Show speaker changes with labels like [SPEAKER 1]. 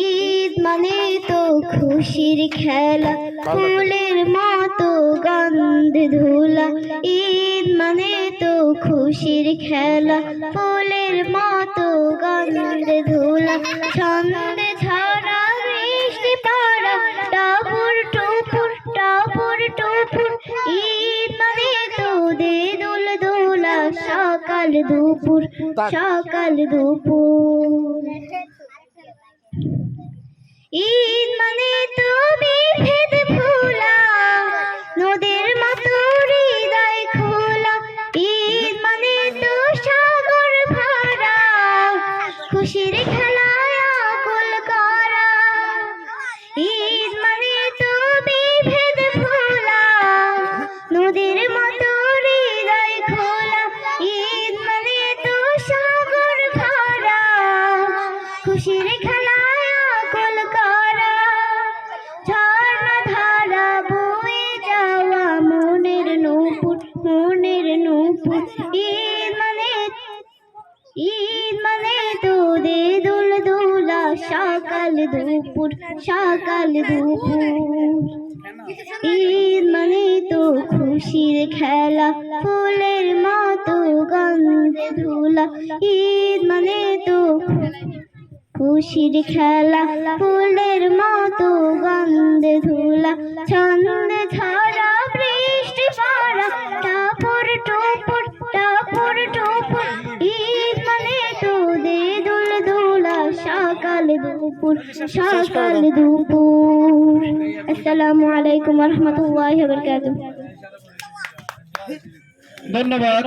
[SPEAKER 1] ঈদ মানে তো খুশির খেলা, ফুলের মতো গন্ধে ধুলা। ঈদ মানে তো খুশির খেলা, ফুলের মতো গন্ধে ধুলা। ছন্দে ঝরা বৃষ্টি পড়া, টাপুর টুপুর টাপুর টুপুর। ঈদ মানে তো দে দুল দোলা, সকাল দুপুর সকাল দুপুর। ঈদ মানে তো বিভেদ ভোলা, নদীর মতো হৃদয় খোলা। ঈদ মানে তো সাগর ভরা, খুশির খেলায় আকুল করা। ঈদ মানে তো বিভেদ ভোলা, নদীর মতো হৃদয় খোলা। ঈদ মানে তো সাগর ভরা, খুশির খেলায় আকুল করা। ঝর্ণা ধারা বয়ে যাওয়া মনের নূপুর মনের নূপুর। ঈদ মানে তো দে দুল দোলা, সকাল দুপুর সকাল দুপুর। ঈদ মানে তো খুশির খেলা, ফুলের মতো গন্ধে ধুলা। ঈদ মানে তো খুশির খেলা, ফুলের মতো গন্ধে ধুলা। ছন্দে ঝরা বৃষ্টি পড়া, টাপুর টুপুর টাপুর টুপুর। ঈদ মানে তো দে দুল দোলা, সকাল দুপুর সকাল দুপুর। আসসালামু আলাইকুম ওয়া রাহমাতুল্লাহি ওয়া বারাকাতুহু।
[SPEAKER 2] ধন্যবাদ।